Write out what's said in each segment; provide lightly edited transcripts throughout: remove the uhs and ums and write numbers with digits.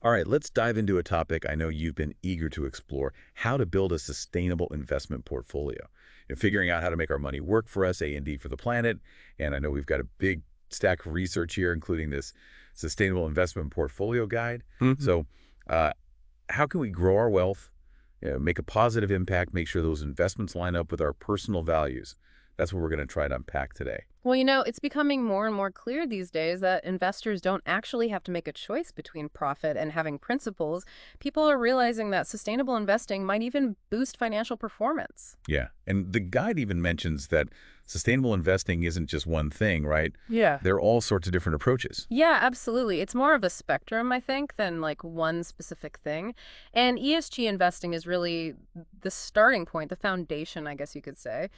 All right, let's dive into a topic I know you've been eager to explore, how to build a sustainable investment portfolio. And figuring out how to make our money work for us, A&D for the planet. And I know we've got a big stack of research here, including this sustainable investment portfolio guide. Mhm. So uh, how can we grow our wealth, make a positive impact, make sure those investments line up with our personal values? That's what we're going to try to unpack today. Well, it's becoming more and more clear these days that investors don't actually have to make a choice between profit and having principles. People are realizing that sustainable investing might even boost financial performance. Yeah. And the guide even mentions that sustainable investing isn't just one thing, right? Yeah. There are all sorts of different approaches. Yeah, absolutely. It's more of a spectrum, I think, than like one specific thing. And ESG investing is really the starting point, the foundation, I guess you could say.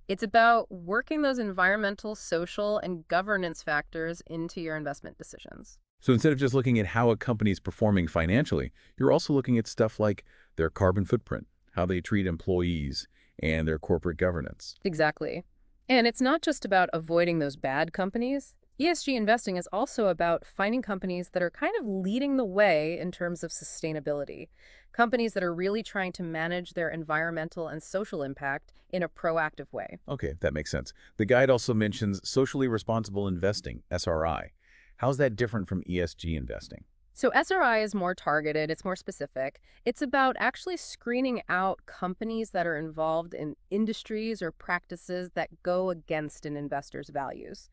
It's about working those environmental, social, and governance factors into your investment decisions. So instead of just looking at how a company is performing financially, you're also looking at stuff like their carbon footprint, how they treat employees, and their corporate governance. Exactly. And it's not just about avoiding those bad companies. ESG investing is also about finding companies that are kind of leading the way in terms of sustainability. Companies that are really trying to manage their environmental and social impact in a proactive way. Okay, that makes sense. The guide also mentions socially responsible investing, SRI. How's that different from ESG investing? So SRI is more targeted, it's more specific. It's about actually screening out companies that are involved in industries or practices that go against an investor's values.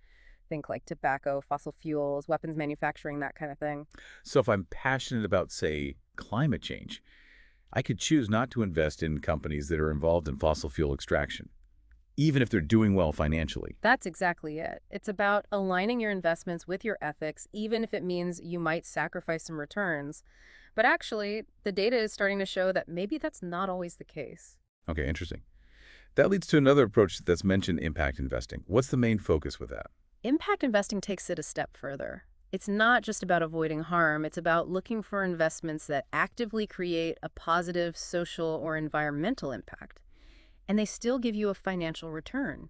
Think like tobacco, fossil fuels, weapons manufacturing, that kind of thing. So if I'm passionate about, say, climate change, I could choose not to invest in companies that are involved in fossil fuel extraction, even if they're doing well financially. That's exactly it. It's about aligning your investments with your ethics, even if it means you might sacrifice some returns. But actually, the data is starting to show that maybe that's not always the case. Okay, interesting. That leads to another approach that's mentioned, impact investing. What's the main focus with that? Impact investing takes it a step further. It's not just about avoiding harm, it's about looking for investments that actively create a positive social or environmental impact. And they still give you a financial return.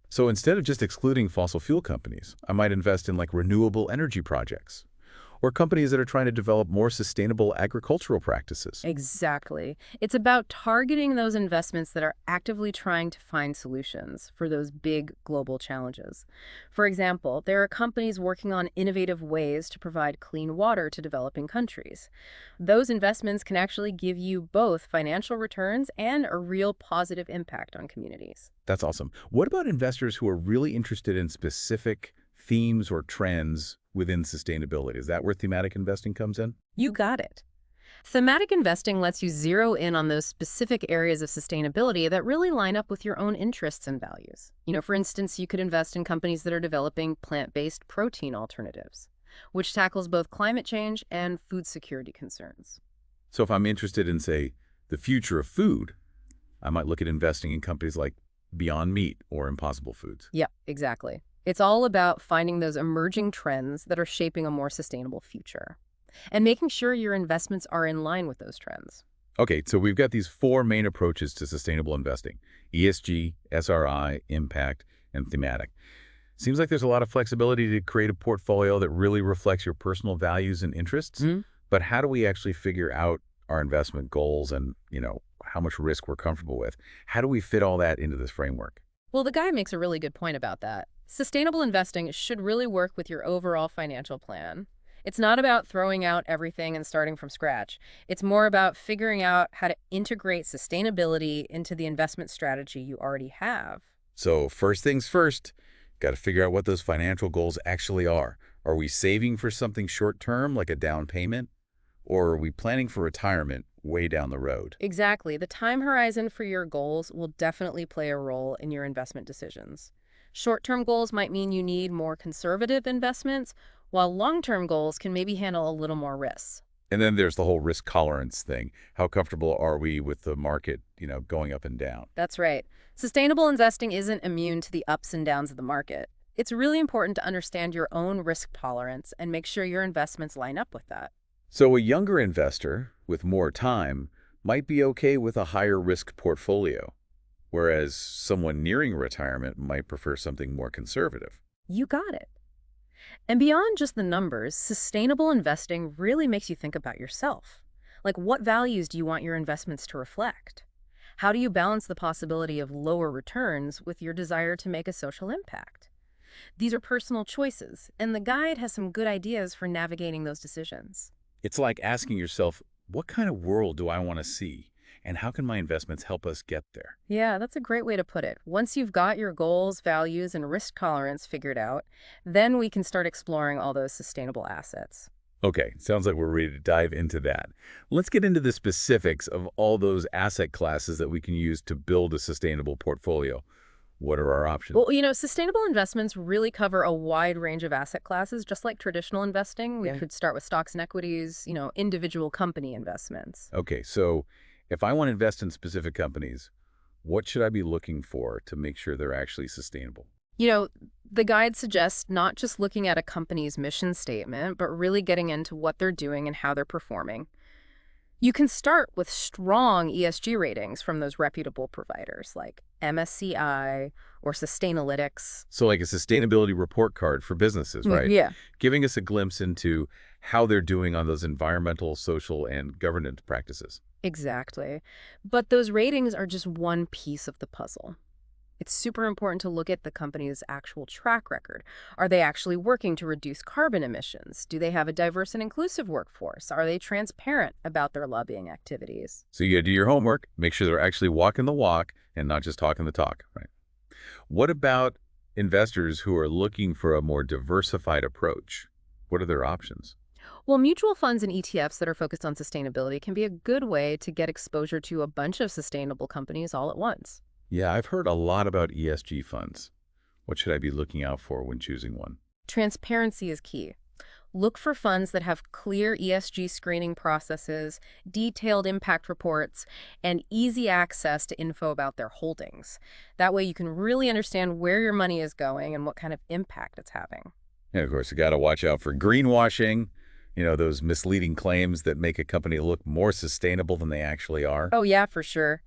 So instead of just excluding fossil fuel companies, I might invest in like renewable energy projects or companies that are trying to develop more sustainable agricultural practices. Exactly. It's about targeting those investments that are actively trying to find solutions for those big global challenges. For example, there are companies working on innovative ways to provide clean water to developing countries. Those investments can actually give you both financial returns and a real positive impact on communities. That's awesome. What about investors who are really interested in specific themes or trends within sustainability? Is that where thematic investing comes in? You got it. Thematic investing lets you zero in on those specific areas of sustainability that really line up with your own interests and values. For instance, you could invest in companies that are developing plant-based protein alternatives, which tackles both climate change and food security concerns. So if I'm interested in, say, the future of food, I might look at investing in companies like Beyond Meat or Impossible Foods. Yep, exactly. It's all about finding those emerging trends that are shaping a more sustainable future and making sure your investments are in line with those trends. Okay, so we've got these four main approaches to sustainable investing: ESG, SRI, impact, and thematic. Seems like there's a lot of flexibility to create a portfolio that really reflects your personal values and interests. But how do we actually figure out our investment goals and, how much risk we're comfortable with? How do we fit all that into this framework? Well, the guy makes a really good point about that. Sustainable investing should really work with your overall financial plan. It's not about throwing out everything and starting from scratch. It's more about figuring out how to integrate sustainability into the investment strategy you already have. So first things first, got to figure out what those financial goals actually are. Are we saving for something short term, like a down payment? Or are we planning for retirement way down the road? Exactly. The time horizon for your goals will definitely play a role in your investment decisions. Short-term goals might mean you need more conservative investments, while long-term goals can maybe handle a little more risks. And then there's the whole risk tolerance thing. How comfortable are we with the market, going up and down? That's right. Sustainable investing isn't immune to the ups and downs of the market. It's really important to understand your own risk tolerance and make sure your investments line up with that. So a younger investor with more time might be okay with a higher risk portfolio, whereas someone nearing retirement might prefer something more conservative. You got it. And beyond just the numbers, sustainable investing really makes you think about yourself. Like, what values do you want your investments to reflect? How do you balance the possibility of lower returns with your desire to make a social impact? These are personal choices, and the guide has some good ideas for navigating those decisions. It's like asking yourself, what kind of world do I want to see? And how can my investments help us get there? Yeah, that's a great way to put it. Once you've got your goals, values, and risk tolerance figured out, then we can start exploring all those sustainable assets. Okay, sounds like we're ready to dive into that. Let's get into the specifics of all those asset classes that we can use to build a sustainable portfolio. What are our options? Well, sustainable investments really cover a wide range of asset classes, just like traditional investing. We could start with stocks and equities, individual company investments. Okay, so if I want to invest in specific companies, what should I be looking for to make sure they're actually sustainable? You know, the guide suggests not just looking at a company's mission statement, but really getting into what they're doing and how they're performing. You can start with strong ESG ratings from those reputable providers like MSCI or Sustainalytics. So like a sustainability report card for businesses, right? Yeah. Giving us a glimpse into how they're doing on those environmental, social, and governance practices. Exactly. But those ratings are just one piece of the puzzle. It's super important to look at the company's actual track record. Are they actually working to reduce carbon emissions? Do they have a diverse and inclusive workforce? Are they transparent about their lobbying activities? So you gotta do your homework, make sure they're actually walking the walk and not just talking the talk, right? What about investors who are looking for a more diversified approach? What are their options? Well, mutual funds and ETFs that are focused on sustainability can be a good way to get exposure to a bunch of sustainable companies all at once. Yeah, I've heard a lot about ESG funds. What should I be looking out for when choosing one? Transparency is key. Look for funds that have clear ESG screening processes, detailed impact reports, and easy access to info about their holdings. That way you can really understand where your money is going and what kind of impact it's having. And of course, you got to watch out for greenwashing, those misleading claims that make a company look more sustainable than they actually are. Oh yeah, for sure.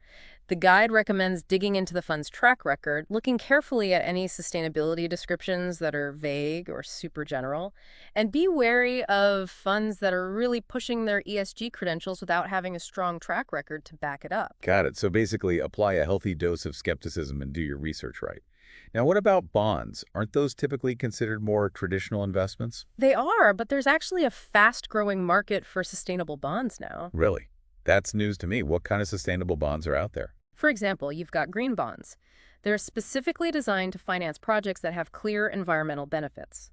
The guide recommends digging into the fund's track record, looking carefully at any sustainability descriptions that are vague or super general, and be wary of funds that are really pushing their ESG credentials without having a strong track record to back it up. Got it. So basically, apply a healthy dose of skepticism and do your research right. Now, what about bonds? Aren't those typically considered more traditional investments? They are, but there's actually a fast-growing market for sustainable bonds now. Really? That's news to me. What kind of sustainable bonds are out there? For example, you've got green bonds. They're specifically designed to finance projects that have clear environmental benefits.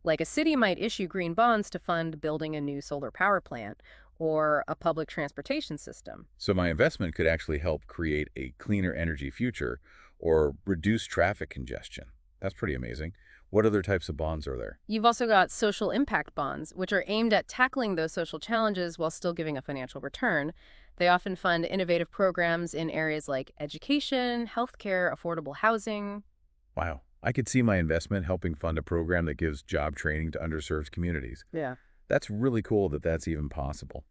Like a city might issue green bonds to fund building a new solar power plant or a public transportation system. So my investment could actually help create a cleaner energy future or reduce traffic congestion. That's pretty amazing. What other types of bonds are there? You've also got social impact bonds, which are aimed at tackling those social challenges while still giving a financial return. They often fund innovative programs in areas like education, healthcare, affordable housing. Wow. I could see my investment helping fund a program that gives job training to underserved communities. Yeah. That's really cool that that's even possible.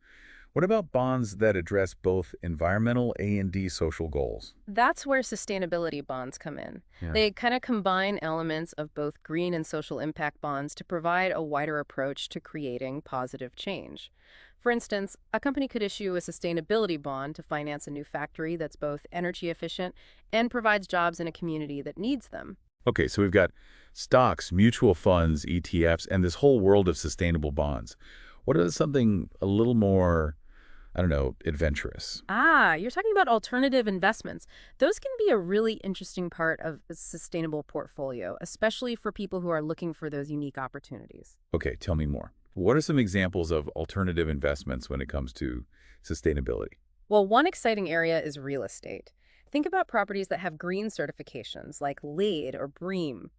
What about bonds that address both environmental and social goals? That's where sustainability bonds come in. Yeah. They kind of combine elements of both green and social impact bonds to provide a wider approach to creating positive change. For instance, a company could issue a sustainability bond to finance a new factory that's both energy efficient and provides jobs in a community that needs them. Okay, so we've got stocks, mutual funds, ETFs, and this whole world of sustainable bonds. What is something a little more, I don't know, adventurous? Ah, you're talking about alternative investments. Those can be a really interesting part of a sustainable portfolio, especially for people who are looking for those unique opportunities. Okay, tell me more. What are some examples of alternative investments when it comes to sustainability? Well, one exciting area is real estate. Think about properties that have green certifications like LEED or BREEAM.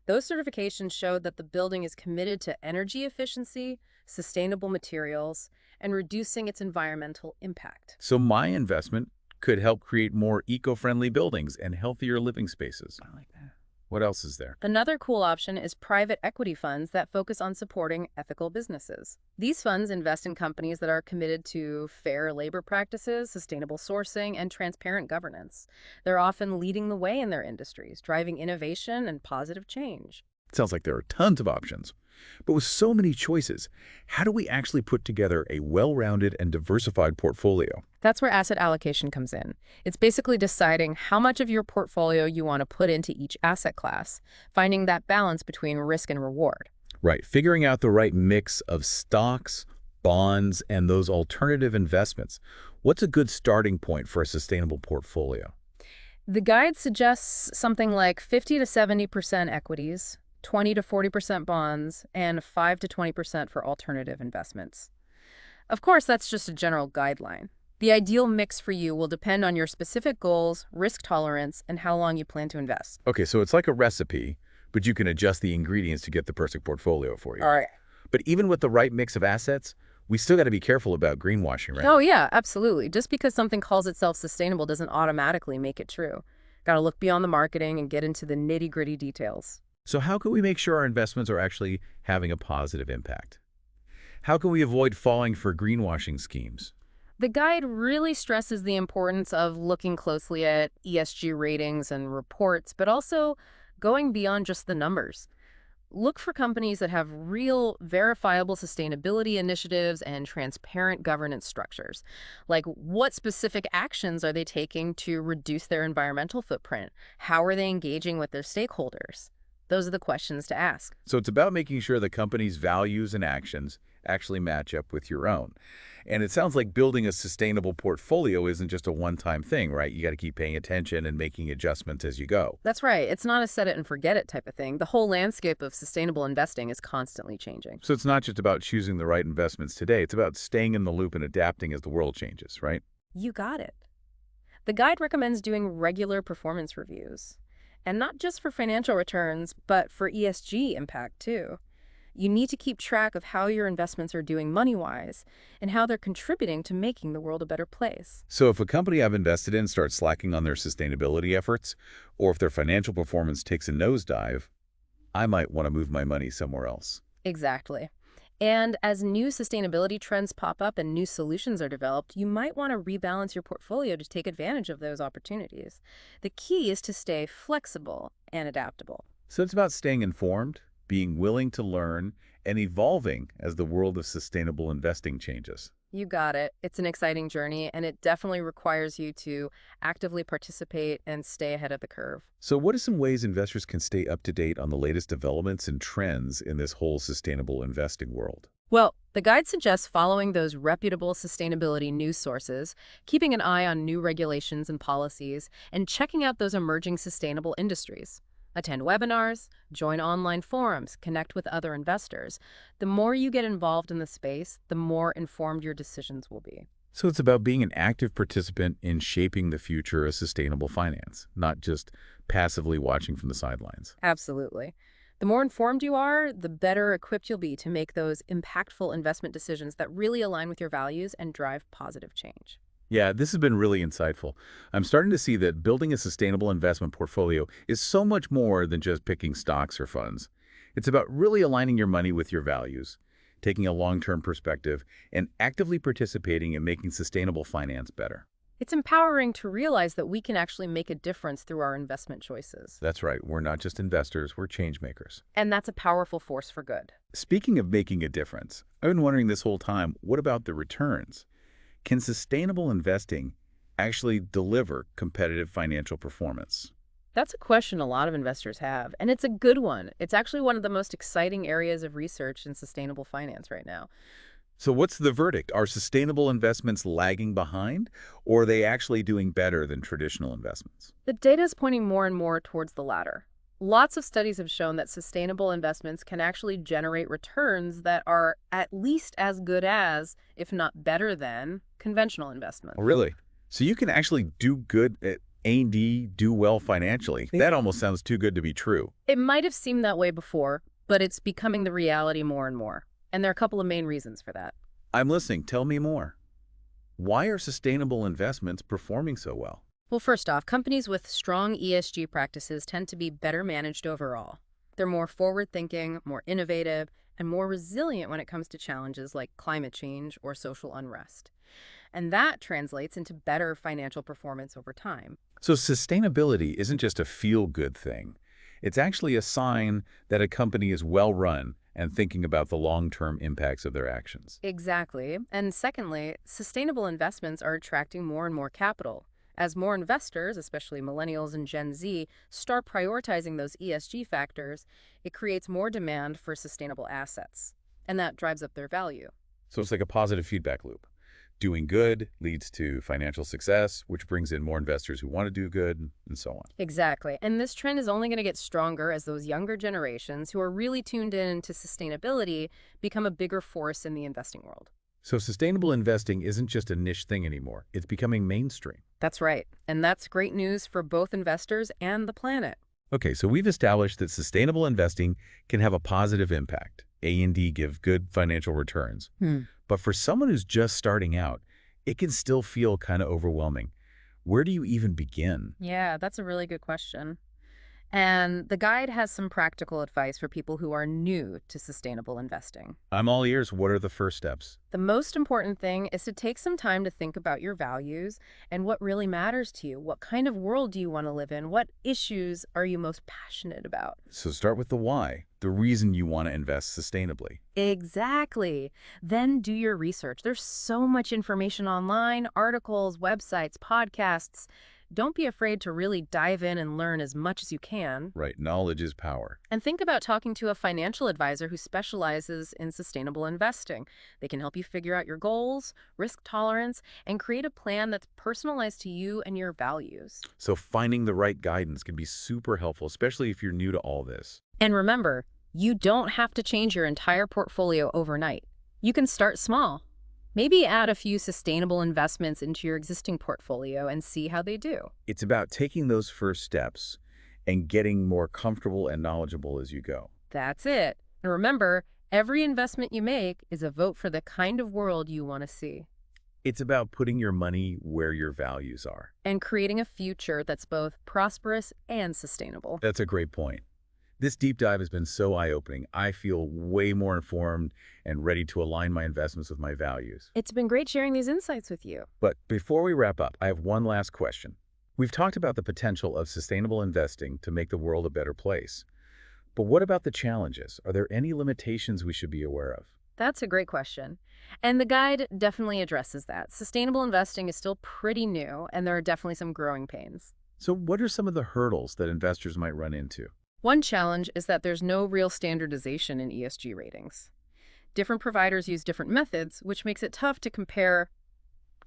Those certifications show that the building is committed to energy efficiency, sustainable materials, and reducing its environmental impact. So my investment could help create more eco-friendly buildings and healthier living spaces. I like that. What else is there? Another cool option is private equity funds that focus on supporting ethical businesses. These funds invest in companies that are committed to fair labor practices, sustainable sourcing, and transparent governance. They're often leading the way in their industries, driving innovation and positive change. It sounds like there are tons of options. But with so many choices, how do we actually put together a well-rounded and diversified portfolio? That's where asset allocation comes in. It's basically deciding how much of your portfolio you want to put into each asset class, finding that balance between risk and reward. Right, figuring out the right mix of stocks, bonds, and those alternative investments. What's a good starting point for a sustainable portfolio? The guide suggests something like 50 to 70% equities, 20 to 40% bonds, and 5 to 20% for alternative investments. Of course, that's just a general guideline. The ideal mix for you will depend on your specific goals, risk tolerance, and how long you plan to invest. Okay, so it's like a recipe, but you can adjust the ingredients to get the perfect portfolio for you. All right. But even with the right mix of assets, we still got to be careful about greenwashing, right? Oh, yeah, absolutely. Just because something calls itself sustainable doesn't automatically make it true. Got to look beyond the marketing and get into the nitty-gritty details. So how can we make sure our investments are actually having a positive impact? How can we avoid falling for greenwashing schemes? The guide really stresses the importance of looking closely at ESG ratings and reports, but also going beyond just the numbers. Look for companies that have real, verifiable sustainability initiatives and transparent governance structures. Like, what specific actions are they taking to reduce their environmental footprint? How are they engaging with their stakeholders? Those are the questions to ask. So it's about making sure the company's values and actions actually match up with your own. And it sounds like building a sustainable portfolio isn't just a one-time thing, right? You got to keep paying attention and making adjustments as you go. That's right. It's not a set it and forget it type of thing. The whole landscape of sustainable investing is constantly changing. So it's not just about choosing the right investments today. It's about staying in the loop and adapting as the world changes, right? You got it. The guide recommends doing regular performance reviews. And not just for financial returns, but for ESG impact too. You need to keep track of how your investments are doing money-wise and how they're contributing to making the world a better place. So if a company I've invested in starts slacking on their sustainability efforts, or if their financial performance takes a nosedive, I might want to move my money somewhere else. Exactly. And as new sustainability trends pop up and new solutions are developed, you might want to rebalance your portfolio to take advantage of those opportunities. The key is to stay flexible and adaptable. So it's about staying informed, being willing to learn, and evolving as the world of sustainable investing changes. You got it. It's an exciting journey, and it definitely requires you to actively participate and stay ahead of the curve. So what are some ways investors can stay up to date on the latest developments and trends in this whole sustainable investing world? Well, the guide suggests following those reputable sustainability news sources, keeping an eye on new regulations and policies, and checking out those emerging sustainable industries. Attend webinars, join online forums, connect with other investors. The more you get involved in the space, the more informed your decisions will be. So it's about being an active participant in shaping the future of sustainable finance, not just passively watching from the sidelines. Absolutely. The more informed you are, the better equipped you'll be to make those impactful investment decisions that really align with your values and drive positive change. Yeah, this has been really insightful. I'm starting to see that building a sustainable investment portfolio is so much more than just picking stocks or funds. It's about really aligning your money with your values, taking a long-term perspective, and actively participating in making sustainable finance better. It's empowering to realize that we can actually make a difference through our investment choices. That's right. We're not just investors, we're change makers. And that's a powerful force for good. Speaking of making a difference, I've been wondering this whole time, what about the returns? Can sustainable investing actually deliver competitive financial performance? That's a question a lot of investors have, and it's a good one. It's actually one of the most exciting areas of research in sustainable finance right now. So what's the verdict? Are sustainable investments lagging behind, or are they actually doing better than traditional investments? The data is pointing more and more towards the latter. Lots of studies have shown that sustainable investments can actually generate returns that are at least as good as, if not better than, conventional investments. Oh, really? So you can actually do good at A&D, do well financially. That almost sounds too good to be true. It might have seemed that way before, but it's becoming the reality more and more. And there are a couple of main reasons for that. I'm listening. Tell me more. Why are sustainable investments performing so well? Well, first off, companies with strong ESG practices tend to be better managed overall. They're more forward-thinking, more innovative, and more resilient when it comes to challenges like climate change or social unrest. And that translates into better financial performance over time. So sustainability isn't just a feel-good thing. It's actually a sign that a company is well-run and thinking about the long-term impacts of their actions. Exactly. And secondly, sustainable investments are attracting more and more capital. As more investors, especially millennials and Gen Z, start prioritizing those ESG factors, it creates more demand for sustainable assets. And that drives up their value. So it's like a positive feedback loop. Doing good leads to financial success, which brings in more investors who want to do good, and so on. Exactly. And this trend is only going to get stronger as those younger generations who are really tuned in to sustainability become a bigger force in the investing world. So sustainable investing isn't just a niche thing anymore. It's becoming mainstream. That's right. And that's great news for both investors and the planet. Okay, so we've established that sustainable investing can have a positive impact. A&D give good financial returns. But for someone who's just starting out, it can still feel kind of overwhelming. Where do you even begin? Yeah, that's a really good question. And the guide has some practical advice for people who are new to sustainable investing. I'm all ears. What are the first steps? The most important thing is to take some time to think about your values and what really matters to you. What kind of world do you want to live in? What issues are you most passionate about? So start with the why, the reason you want to invest sustainably. Exactly. Then do your research. There's so much information online, articles, websites, podcasts. Don't be afraid to really dive in and learn as much as you can. Right, knowledge is power. And think about talking to a financial advisor who specializes in sustainable investing. They can help you figure out your goals, risk tolerance, and create a plan that's personalized to you and your values. So finding the right guidance can be super helpful, especially if you're new to all this. And remember, you don't have to change your entire portfolio overnight. You can start small. Maybe add a few sustainable investments into your existing portfolio and see how they do. It's about taking those first steps and getting more comfortable and knowledgeable as you go. That's it. And remember, every investment you make is a vote for the kind of world you want to see. It's about putting your money where your values are. And creating a future that's both prosperous and sustainable. That's a great point. This deep dive has been so eye-opening. I feel way more informed and ready to align my investments with my values. It's been great sharing these insights with you. But before we wrap up, I have one last question. We've talked about the potential of sustainable investing to make the world a better place. But what about the challenges? Are there any limitations we should be aware of? That's a great question. And the guide definitely addresses that. Sustainable investing is still pretty new, and there are definitely some growing pains. So what are some of the hurdles that investors might run into? One challenge is that there's no real standardization in ESG ratings. Different providers use different methods, which makes it tough to compare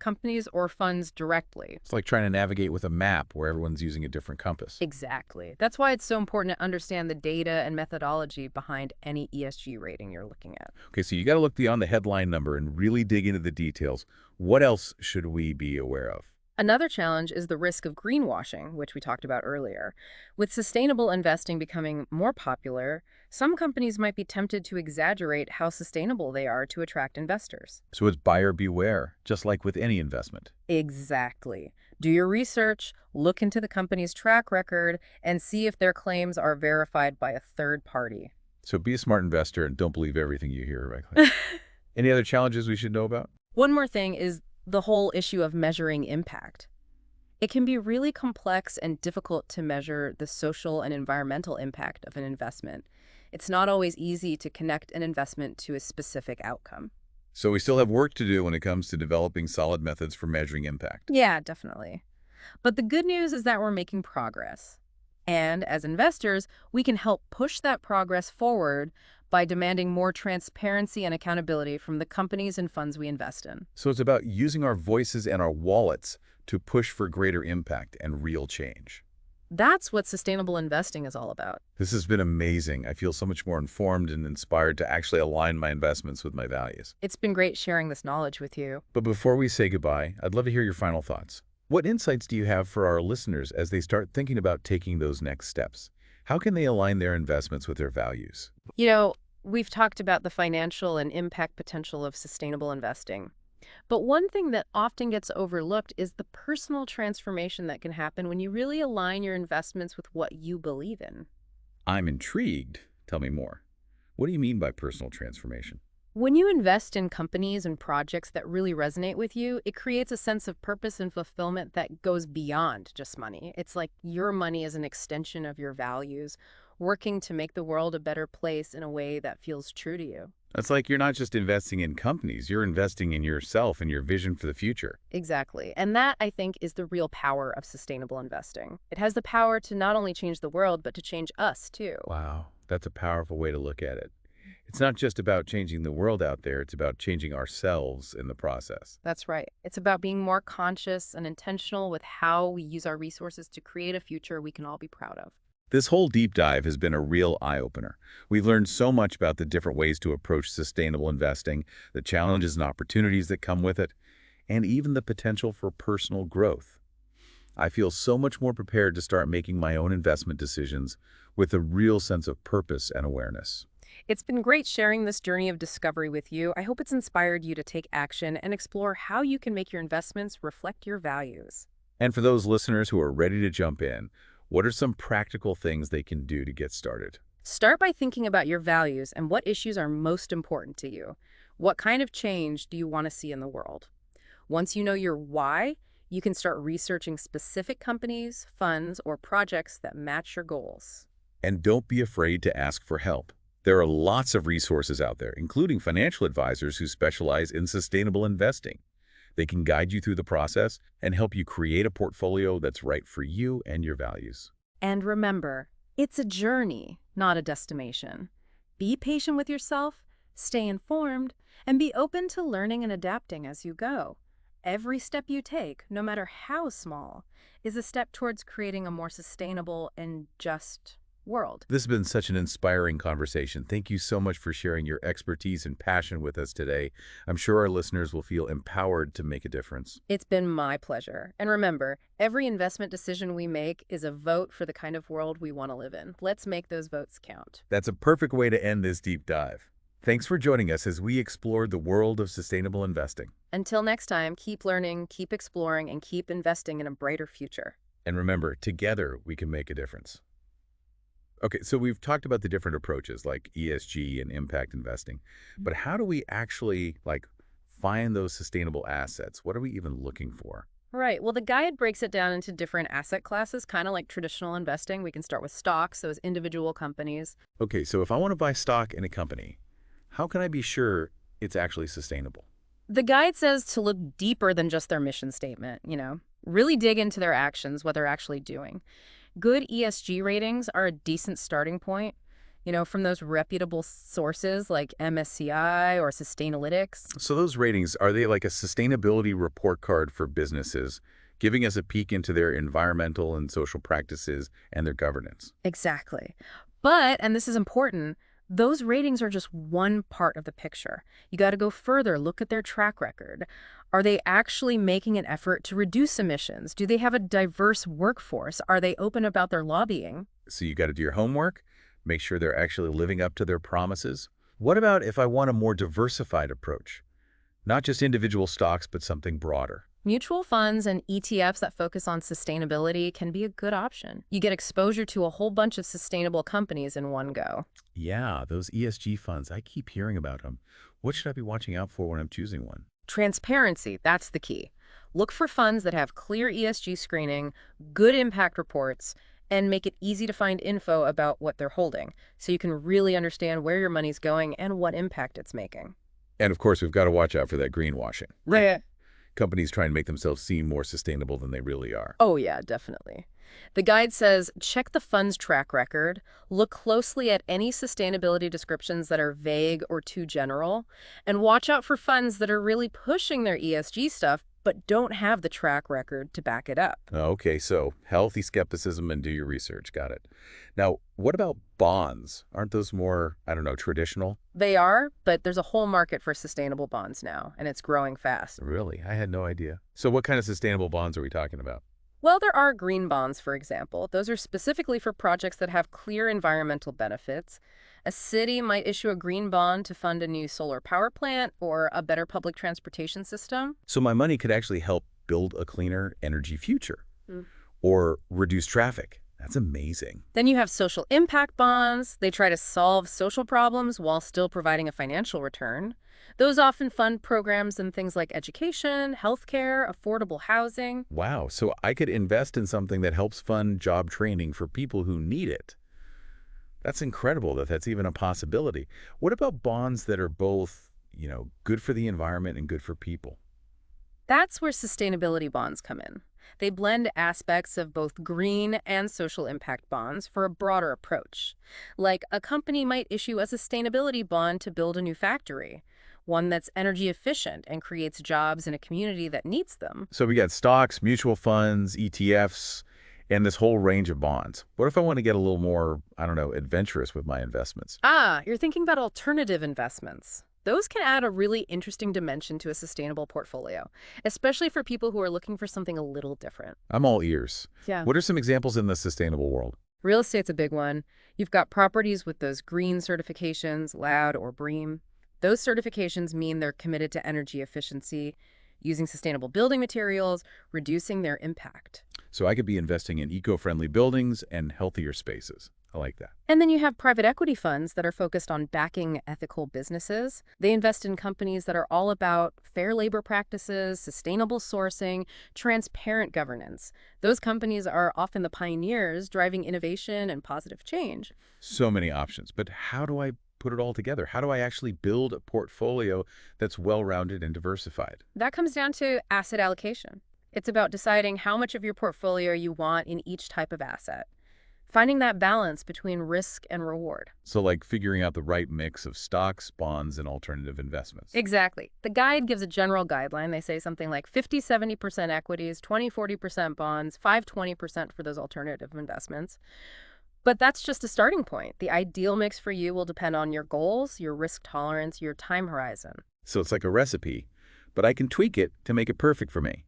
companies or funds directly. It's like trying to navigate with a map where everyone's using a different compass. Exactly. That's why it's so important to understand the data and methodology behind any ESG rating you're looking at. Okay, so you got to look beyond the headline number and really dig into the details. What else should we be aware of? Another challenge is the risk of greenwashing, which we talked about earlier. With sustainable investing becoming more popular, some companies might be tempted to exaggerate how sustainable they are to attract investors. So it's buyer beware, just like with any investment. Exactly. Do your research, look into the company's track record, and see if their claims are verified by a third party. So be a smart investor and don't believe everything you hear directly. Any other challenges we should know about? One more thing is the whole issue of measuring impact. It can be really complex and difficult to measure the social and environmental impact of an investment. It's not always easy to connect an investment to a specific outcome. So we still have work to do when it comes to developing solid methods for measuring impact. Yeah, definitely. But the good news is that we're making progress. And as investors, we can help push that progress forward by demanding more transparency and accountability from the companies and funds we invest in. So it's about using our voices and our wallets to push for greater impact and real change. That's what sustainable investing is all about. This has been amazing. I feel so much more informed and inspired to actually align my investments with my values. It's been great sharing this knowledge with you. But before we say goodbye, I'd love to hear your final thoughts. What insights do you have for our listeners as they start thinking about taking those next steps? How can they align their investments with their values? You know, we've talked about the financial and impact potential of sustainable investing. But one thing that often gets overlooked is the personal transformation that can happen when you really align your investments with what you believe in. I'm intrigued. Tell me more. What do you mean by personal transformation? When you invest in companies and projects that really resonate with you, it creates a sense of purpose and fulfillment that goes beyond just money. It's like your money is an extension of your values, working to make the world a better place in a way that feels true to you. That's like you're not just investing in companies, you're investing in yourself and your vision for the future. Exactly. And that, I think, is the real power of sustainable investing. It has the power to not only change the world, but to change us, too. Wow, that's a powerful way to look at it. It's not just about changing the world out there, it's about changing ourselves in the process. That's right. It's about being more conscious and intentional with how we use our resources to create a future we can all be proud of. This whole deep dive has been a real eye-opener. We've learned so much about the different ways to approach sustainable investing, the challenges and opportunities that come with it, and even the potential for personal growth. I feel so much more prepared to start making my own investment decisions with a real sense of purpose and awareness. It's been great sharing this journey of discovery with you. I hope it's inspired you to take action and explore how you can make your investments reflect your values. And for those listeners who are ready to jump in, what are some practical things they can do to get started? Start by thinking about your values and what issues are most important to you. What kind of change do you want to see in the world? Once you know your why, you can start researching specific companies, funds, or projects that match your goals. And don't be afraid to ask for help. There are lots of resources out there, including financial advisors who specialize in sustainable investing. They can guide you through the process and help you create a portfolio that's right for you and your values. And remember, it's a journey, not a destination. Be patient with yourself, stay informed, and be open to learning and adapting as you go. Every step you take, no matter how small, is a step towards creating a more sustainable and just world. This has been such an inspiring conversation. Thank you so much for sharing your expertise and passion with us today. I'm sure our listeners will feel empowered to make a difference. It's been my pleasure. And remember, every investment decision we make is a vote for the kind of world we want to live in. Let's make those votes count. That's a perfect way to end this deep dive. Thanks for joining us as we explored the world of sustainable investing. Until next time, keep learning, keep exploring, and keep investing in a brighter future. And remember, together we can make a difference. Okay, so we've talked about the different approaches like ESG and impact investing, but how do we actually find those sustainable assets? What are we even looking for? Right. Well, the guide breaks it down into different asset classes, kind of like traditional investing. We can start with stocks, those individual companies. Okay, so if I want to buy stock in a company, how can I be sure it's actually sustainable? The guide says to look deeper than just their mission statement, really dig into their actions, what they're actually doing. Good ESG ratings are a decent starting point, from those reputable sources like MSCI or Sustainalytics. So those ratings, are they like a sustainability report card for businesses, giving us a peek into their environmental and social practices and their governance? Exactly. But, and this is important, those ratings are just one part of the picture. You got to go further, look at their track record. Are they actually making an effort to reduce emissions? Do they have a diverse workforce? Are they open about their lobbying? So you got to do your homework, make sure they're actually living up to their promises. What about if I want a more diversified approach? Not just individual stocks, but something broader. Mutual funds and ETFs that focus on sustainability can be a good option. You get exposure to a whole bunch of sustainable companies in one go. Yeah, those ESG funds, I keep hearing about them. What should I be watching out for when I'm choosing one? Transparency, that's the key. Look for funds that have clear ESG screening, good impact reports, and make it easy to find info about what they're holding, so you can really understand where your money's going and what impact it's making. And of course, we've got to watch out for that greenwashing. Right. Companies try and make themselves seem more sustainable than they really are. Oh, yeah, definitely. The guide says, check the fund's track record, look closely at any sustainability descriptions that are vague or too general, and watch out for funds that are really pushing their ESG stuff but don't have the track record to back it up. Okay, so healthy skepticism and do your research. Got it. Now, what about bonds? Aren't those more, I don't know, traditional? They are, but there's a whole market for sustainable bonds now, and it's growing fast. Really? I had no idea. So what kind of sustainable bonds are we talking about? Well, there are green bonds, for example. Those are specifically for projects that have clear environmental benefits. A city might issue a green bond to fund a new solar power plant or a better public transportation system. So my money could actually help build a cleaner energy future or reduce traffic. That's amazing. Then you have social impact bonds. They try to solve social problems while still providing a financial return. Those often fund programs in things like education, healthcare, affordable housing. Wow, so I could invest in something that helps fund job training for people who need it. That's incredible that that's even a possibility. What about bonds that are both, good for the environment and good for people? That's where sustainability bonds come in. They blend aspects of both green and social impact bonds for a broader approach. Like a company might issue a sustainability bond to build a new factory, one that's energy efficient and creates jobs in a community that needs them. So we got stocks, mutual funds, ETFs, and this whole range of bonds. What if I want to get a little more, I don't know, adventurous with my investments? Ah, you're thinking about alternative investments. Those can add a really interesting dimension to a sustainable portfolio, especially for people who are looking for something a little different. I'm all ears. Yeah. What are some examples in the sustainable world? Real estate's a big one. You've got properties with those green certifications, LOUD or BREEAM. Those certifications mean they're committed to energy efficiency, using sustainable building materials, reducing their impact. So I could be investing in eco-friendly buildings and healthier spaces. I like that. And then you have private equity funds that are focused on backing ethical businesses. They invest in companies that are all about fair labor practices, sustainable sourcing, transparent governance. Those companies are often the pioneers driving innovation and positive change. So many options, but how do I put it all together? How do I actually build a portfolio that's well-rounded and diversified? That comes down to asset allocation. It's about deciding how much of your portfolio you want in each type of asset, finding that balance between risk and reward. So like figuring out the right mix of stocks, bonds, and alternative investments. Exactly. The guide gives a general guideline. They say something like 50-70% equities, 20-40% bonds, 5-20% for those alternative investments. But that's just a starting point. The ideal mix for you will depend on your goals, your risk tolerance, your time horizon. So it's like a recipe, but I can tweak it to make it perfect for me.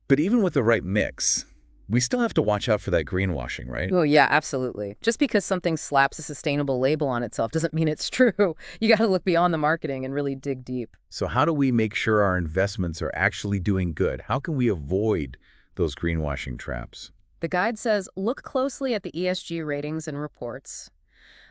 But even with the right mix, we still have to watch out for that greenwashing, right? Oh, yeah, absolutely. Just because something slaps a sustainable label on itself doesn't mean it's true. You got to look beyond the marketing and really dig deep. So how do we make sure our investments are actually doing good? How can we avoid those greenwashing traps? The guide says look closely at the ESG ratings and reports,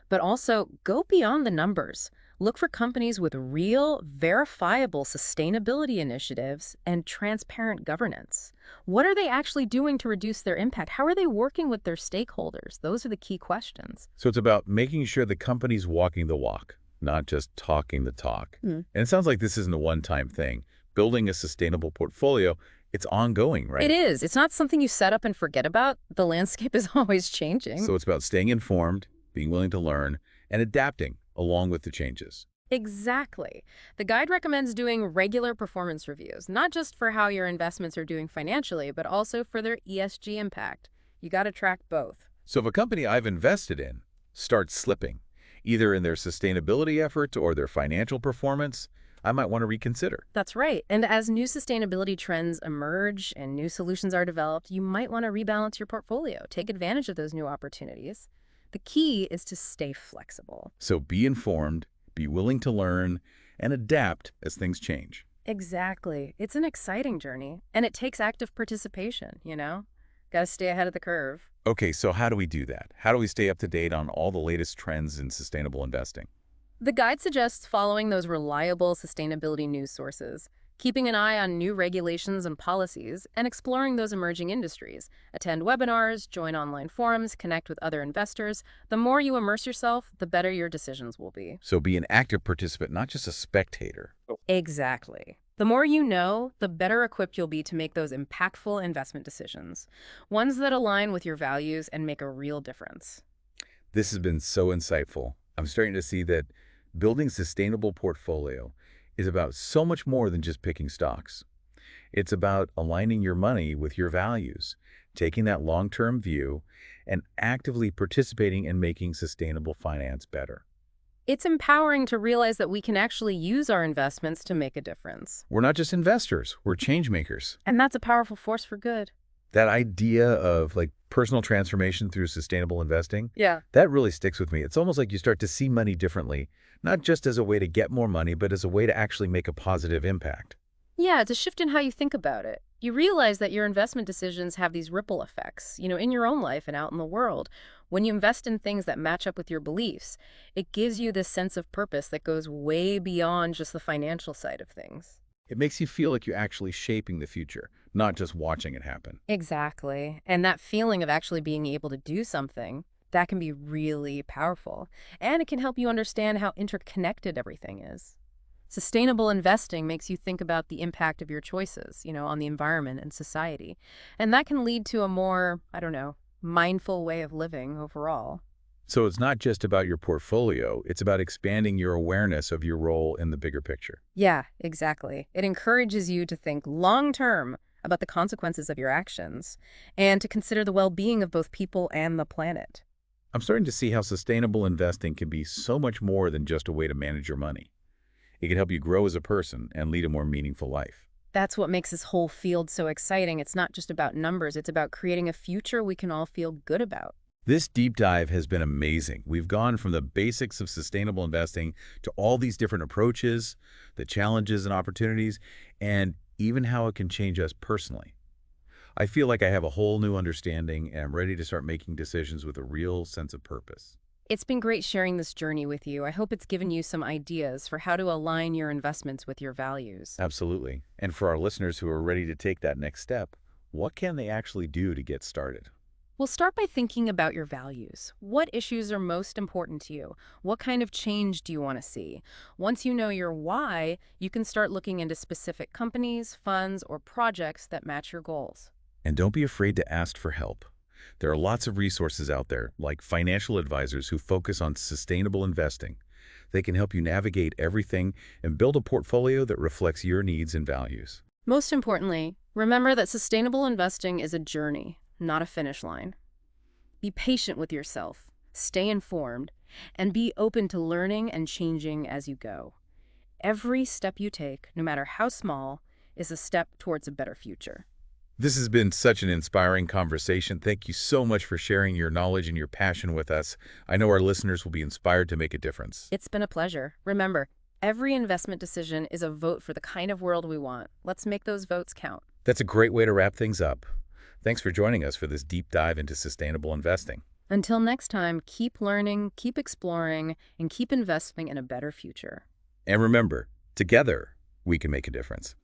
but also go beyond the numbers. Look for companies with real, verifiable sustainability initiatives and transparent governance. What are they actually doing to reduce their impact? How are they working with their stakeholders? Those are the key questions. So it's about making sure the company's walking the walk, not just talking the talk. And it sounds like this isn't a one-time thing. Building a sustainable portfolio, it's ongoing, right? It is. It's not something you set up and forget about. The landscape is always changing. So it's about staying informed, being willing to learn, and adapting along with the changes. Exactly. The guide recommends doing regular performance reviews, not just for how your investments are doing financially, but also for their ESG impact. You got to track both. So if a company I've invested in starts slipping, either in their sustainability efforts or their financial performance, I might want to reconsider. That's right. And as new sustainability trends emerge and new solutions are developed, you might want to rebalance your portfolio, take advantage of those new opportunities. The key is to stay flexible. So be informed, be willing to learn, and adapt as things change. Exactly. It's an exciting journey, and it takes active participation, Got to stay ahead of the curve. Okay, so how do we do that? How do we stay up to date on all the latest trends in sustainable investing? The guide suggests following those reliable sustainability news sources, keeping an eye on new regulations and policies, and exploring those emerging industries. Attend webinars, join online forums, connect with other investors. The more you immerse yourself, the better your decisions will be. So be an active participant, not just a spectator. Exactly. The more you know, the better equipped you'll be to make those impactful investment decisions, ones that align with your values and make a real difference. This has been so insightful. I'm starting to see that building a sustainable portfolio is about so much more than just picking stocks. It's about aligning your money with your values, taking that long-term view, and actively participating in making sustainable finance better. It's empowering to realize that we can actually use our investments to make a difference. We're not just investors, we're change makers. And that's a powerful force for good. That idea of like personal transformation through sustainable investing, Yeah. that really sticks with me. It's almost like you start to see money differently, not just as a way to get more money, but as a way to actually make a positive impact. Yeah, it's a shift in how you think about it. You realize that your investment decisions have these ripple effects, in your own life and out in the world. When you invest in things that match up with your beliefs, it gives you this sense of purpose that goes way beyond just the financial side of things. It makes you feel like you're actually shaping the future, not just watching it happen. Exactly. And that feeling of actually being able to do something, That can be really powerful, and it can help you understand how interconnected everything is. Sustainable investing makes you think about the impact of your choices, on the environment and society. And that can lead to a more, I don't know, mindful way of living overall. So it's not just about your portfolio, it's about expanding your awareness of your role in the bigger picture. Yeah, exactly. It encourages you to think long term about the consequences of your actions and to consider the well-being of both people and the planet. I'm starting to see how sustainable investing can be so much more than just a way to manage your money. It can help you grow as a person and lead a more meaningful life. That's what makes this whole field so exciting. It's not just about numbers, it's about creating a future we can all feel good about. This deep dive has been amazing. We've gone from the basics of sustainable investing to all these different approaches, the challenges and opportunities, and even how it can change us personally. I feel like I have a whole new understanding and I'm ready to start making decisions with a real sense of purpose. It's been great sharing this journey with you. I hope it's given you some ideas for how to align your investments with your values. Absolutely. And for our listeners who are ready to take that next step, what can they actually do to get started? We'll start by thinking about your values. What issues are most important to you? What kind of change do you want to see? Once you know your why, you can start looking into specific companies, funds, or projects that match your goals. And don't be afraid to ask for help. There are lots of resources out there, like financial advisors who focus on sustainable investing. They can help you navigate everything and build a portfolio that reflects your needs and values. Most importantly, remember that sustainable investing is a journey, not a finish line. Be patient with yourself, stay informed, and be open to learning and changing as you go. Every step you take, no matter how small, is a step towards a better future. This has been such an inspiring conversation. Thank you so much for sharing your knowledge and your passion with us. I know our listeners will be inspired to make a difference. It's been a pleasure. Remember, every investment decision is a vote for the kind of world we want. Let's make those votes count. That's a great way to wrap things up. Thanks for joining us for this deep dive into sustainable investing. Until next time, keep learning, keep exploring, and keep investing in a better future. And remember, together, we can make a difference.